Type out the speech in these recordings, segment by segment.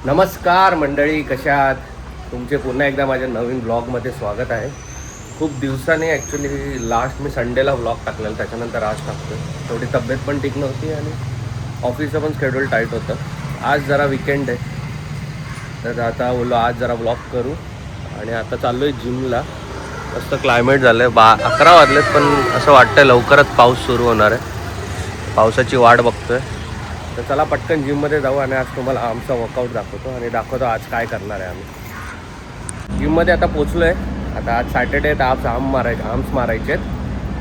नमस्कार मंडळी, कशा आहात? तुमचे पुन्हा एकदा माझ्या नवीन ब्लॉगमध्ये स्वागत आहे. खूप दिवसांनी ॲक्च्युली लास्ट मी संडेला ब्लॉग टाकलेला, त्याच्यानंतर आज टाकतो. थोडी तब्येत पण ठीक नव्हती आणि ऑफिसचं पण शेड्यूल टाईट होतं. आज जरा विकेंड आहे, तर आता बोललो आज जरा ब्लॉग करू. आणि आता चाललो आहे जिमला. मस्त क्लायमेट झालं आहे. 11 वाजलेत, पण असं वाटतं लवकरच पाऊस सुरू होणार आहे. पावसाची वाट बघतोय. तर चला पटकन जिममध्ये जाऊ आणि आज तुम्हाला आमचा वर्कआउट दाखवतो आणि दाखवतो आज काय करणार आहे आम्ही. जिममध्ये आता पोचलो आहे. आता आज सॅटर्डे तर आज आर्म्स मारायचे आहेत.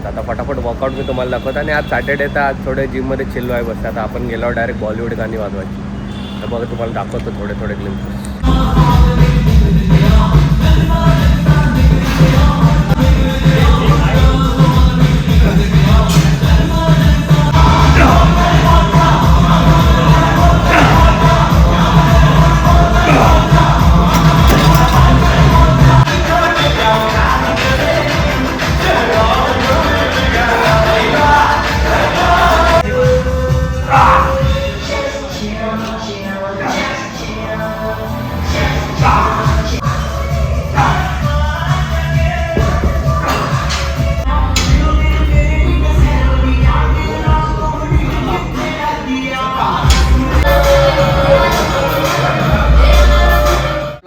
तर आता फटाफट वर्कआउट मी तुम्हाला दाखवतो. आणि आज सॅटर्डे तर आज थोडे जिममध्ये चिल्लो आहे बसते. आता आपण गेल्यावर डायरेक्ट बॉलिवूड गाणी वाजवायची. तर बघा तुम्हाला दाखवतो थोडे ग्लिम्प्स.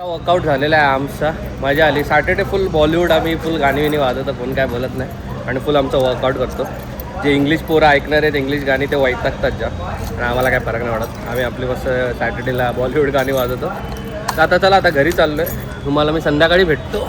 वर्कआउट झालेला आहे आमचा. मजा आली. सॅटर्डे फुल बॉलिवूड, आम्ही फुल गाणी वाजवतो, कोण काय बोलत नाही. आणि फुल आमचं वर्कआउट करतो. जे इंग्लिश पोरं ऐकणार आहेत इंग्लिश गाणी ते वैतागतात जाम, आणि आम्हाला काय फरक नाही पडत. आम्ही आपली बस सॅटर्डेला बॉलिवूड गाणी वाजवतो. तर आता चला, आता घरी चाललो आहे. तुम्हाला मी संध्याकाळी भेटतो.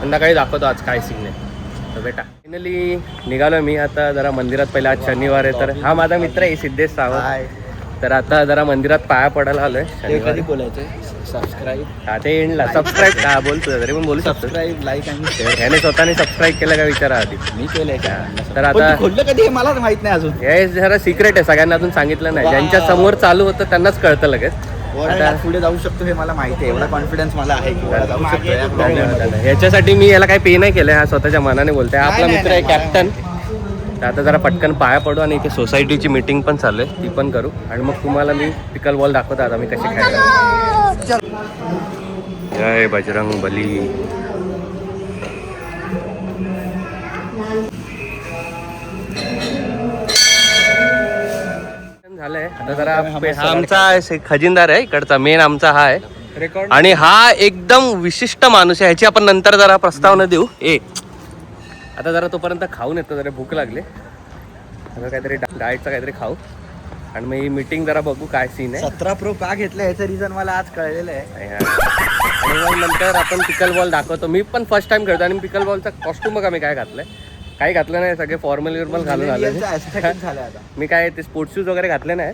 संध्याकाळी दाखवतो आज काय सीन आहे. तर बेटा फायनली निघालो मी. आता जरा मंदिरात, पहिला आज शनिवार आहे, तर हा माझा मित्र आहे सिद्धेश सावंत. तर आता जरा मंदिरात पाया पडायला आलोय. शनिवारी बोलायचं सबस्क्राईब. हा ते एंडला सबस्क्राईब का बोलतो तरी पण बोलू शकतो. सबस्क्राईब, लाईक आणि शेअर. याने स्वतःने सबस्क्राईब केलं का विचारा आधी. मी केलंय का? तर आता खोललं कधी हे मला माहित नाही अजून. हे जरा सिक्रेट आहे, सगळ्यांना अजून सांगितलं नाही. ज्यांच्या समोर चालू होतं त्यांनाच कळतं लगेच. आता पुढे जाऊ शकतो हे मला माहिती आहे. एवढा कॉन्फिडन्स मला आहे की जाऊ शकतो. याच्यासाठी मी याला काही पे नाही केलं, हा स्वतःच्या मनाने बोलतोय. आपला मित्र आहे कॅप्टन. तर आता जरा पटकन पाया पडू आणि इथे सोसायटीची मीटिंग पण चालू आहे, ती पण करू. आणि मग तुम्हाला मी पिकल बॉल दाखवतो आता मी कशी खेळतो. जय बजरंग बली. झालंय आता जरा. हा आमचा खजिनदार आहे इकडचा, मेन आमचा हा आहे. आणि हा एकदम विशिष्ट माणूस आहे. ह्याची आपण नंतर जरा प्रस्तावना देऊ. आता जरा तोपर्यंत खाऊन येतो, जरा भूक लागले. आता काहीतरी डाएटचं काहीतरी खाऊ आणि मग ही मीटिंग जरा बघू काय सीन आहे. 17 प्रो का घेतलं याचं रिझन मला आज कळलेलं आहे. आणि मग नंतर आपण पिकल बॉल दाखवतो. मी पण फर्स्ट टाइम खेळतो आणि पिकल बॉलचा कॉस्ट्यूम बघा मी काय घातलंय. काही घातलं नाही, सगळे फॉर्मल घालून आले. मी काय ते स्पोर्ट्स शूज वगैरे घातले नाही.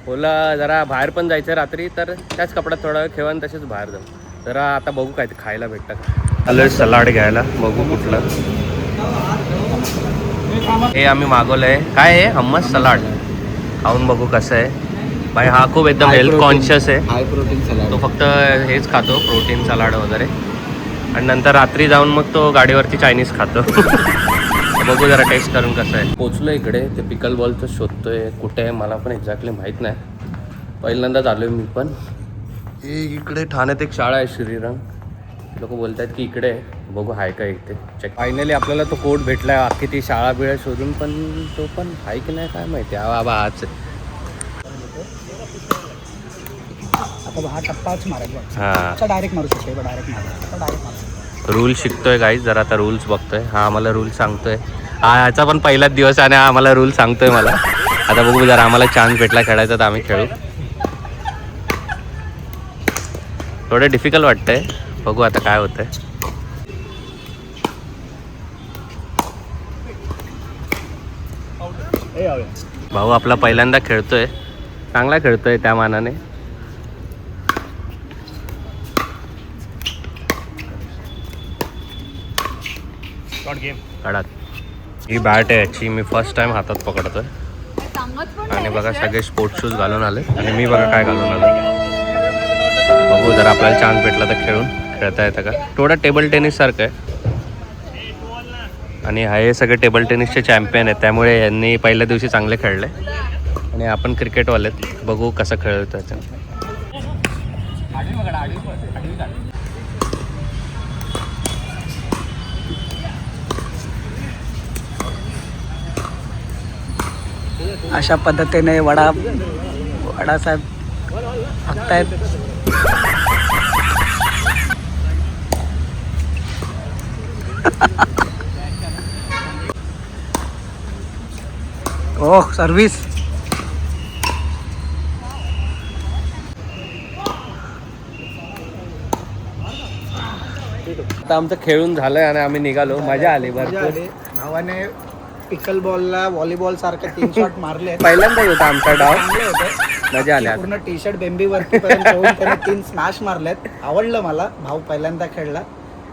बोला जरा बाहेर पण जायचं रात्री, तर त्याच कपड्यात थोडा वेळ खेळून तसेच बाहेर जाऊ. जरा आता बघू काय ते खायला भेटतात. आलं सलाड घ्यायला, बघू कुठलं. हे आम्ही मागवलंय. काय आहे? Hummus salad. खाऊन बघू कसं आहे. बाई हा खूप एकदम हेल्थ कॉन्शियस आहे. High protein salad. तो फक्त हेच खातो, प्रोटीन सलाड वगैरे. आणि नंतर रात्री जाऊन मग तो गाडीवरती चायनीज खातो. बघू जरा टेस्ट करून कसं आहे. पोचलो इकडे, ते पिकल बॉलचं शोधतोय. कुठे आहे मला पण एक्झॅक्टली माहीत नाही. पहिल्यांदाच आलोय मी पण. हे इकडे ठाण्यात एक शाळा आहे श्रीरंग. लोक बोलत आहेत की इकडे आहे. बघू आहे का इथे चेक. फायनली आपल्याला तो कोड भेटलाय. अख्खी ती शाळा बिळा शोधून, पण तो पण आहे की नाही काय माहिती. बाबा आज हा टप्पाच मारायचा. हां डायरेक्ट मारू शकतो. डायरेक्ट रूल शिकतोय गाईज. जरा आता रूल्स बघतोय. हा आम्हाला रूल सांगतोय. हा याचा पण पहिलाच दिवस आणि हा आम्हाला रूल सांगतोय मला. आता बघू जरा आम्हाला चान्स भेटला खेळायचा तर आम्ही खेळू. थोडं डिफिकल्ट वाटतंय. बघू आता काय होतंय. भाऊ आपला पहिल्यांदा खेळतोय, चांगला खेळतोय त्या मानाने. कडक ही बॅट आहे याची. मी फर्स्ट टाइम हातात पकडतोय. आणि बघा सगळे स्पोर्ट्स शूज घालून आले आणि मी बघा काय घालून आलो. बघू जर आपल्याला चान्स भेटला तर खेळता येतं का. थोडं टेबल टेनिस सारखं आहे. आणि हे सगळे टेबल टेनिसचे चॅम्पियन आहेत, त्यामुळे यांनी पहिल्या दिवशी चांगले खेळले. आणि आपण क्रिकेटवालेत. बघू कसं खेळतो त्याचं. अशा पद्धतीने वडासाहेब हाकतायत. ओह सर्विस. आता आमचं खेळून झालंय आणि आम्ही निघालो. मजा आली भरपूर. भावाने पिकल बॉलला व्हॉलीबॉल सारखे 3 शॉट मारले. पहिल्यांदाच होता आमचा डाव. मजा आली. पूर्ण टी शर्ट बेंबी वरती त्याने 3 स्मॅश मारलेत. आवडलं मला. भाऊ पहिल्यांदा खेळला.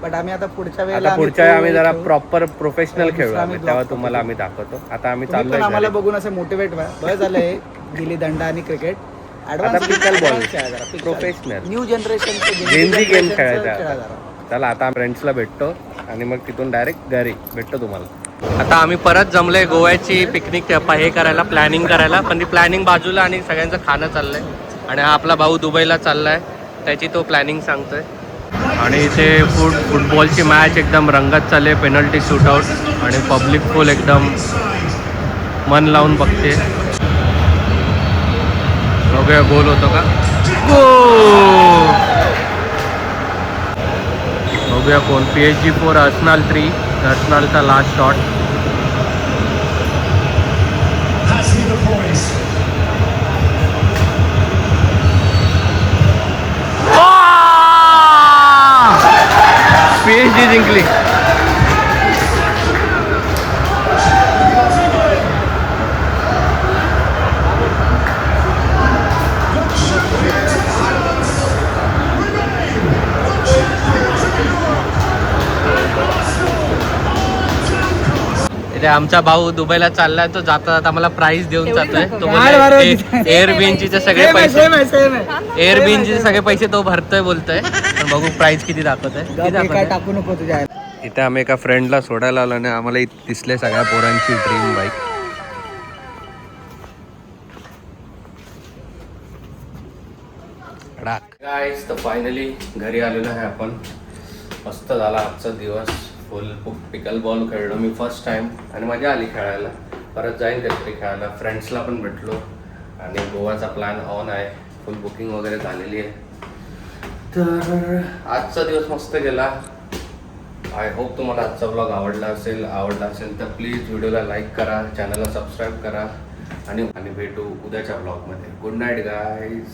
बट आम्ही आता पुढच्या वेळेला आम्ही जरा प्रॉपर प्रोफेशनल खेळू तेव्हा तुम्हाला आम्ही दाखवतो. आता आम्ही चाललोय. आम्हाला बघून असं मोटिवेट व्हा. बरं झालंय गिल्ली दंडा आणि cricket. Pickleball professional new generation गेमची गेम खेळायचा. चला आता फ्रेंड्सला भेटतो आणि मग तिथून डायरेक्ट घरी भेटतो तुम्हाला. आता आम्ही परत जमलोय गोव्याची पिकनिक हे करायला, प्लॅनिंग करायला. पण ती प्लॅनिंग बाजूला आणि सगळ्यांचं खाणं चाललंय. आणि हा आपला भाऊ दुबईला चाललाय, त्याची तो प्लॅनिंग सांगतोय. आणि इथे फुटबॉलची मॅच एकदम रंगत चालली. पेनल्टी शूटआउट आणि पब्लिक फुल एकदम मन लावून बघते. बघूया गोल होतो का. बघूया कोण. PSG 4 Arsenal 3. अर्सनलचा लास्ट शॉट. PSG जिंकली. आमचा भाऊ दुबईला चाललाय. तो जाता जाता मला प्राइस देऊन जातोय. तो एअरबीएनचे सगळे पैसे तो भरतोय बोलतोय. पण बघू प्राइस किती दाखवतोय. टाकू नको तुझ्या. इथे आम्ही एका फ्रेंडला सोडायला आलो आणि आम्हाला दिसले सगळ्या पोरांची ड्रीम बाईक. गाईस तर फायनली घरी आलेलो आहे आपण. मस्त झाला आजचा दिवस. फुल पिकल बॉल खेळलो मी फर्स्ट टाइम आणि मजा आली खेळायला. परत जाईन कधीतरी खेळायला. फ्रेंड्सला पण भेटलो आणि गोवाचा प्लॅन ऑन आहे. फुल बुकिंग वगैरे झालेली आहे. तर आजचा दिवस मस्त गेला. आय होप तुम्हाला आजचा ब्लॉग आवडला असेल तर प्लीज व्हिडिओला लाईक करा, चॅनलला सबस्क्राईब करा आणि भेटू उद्याच्या ब्लॉगमध्ये. Good night guys.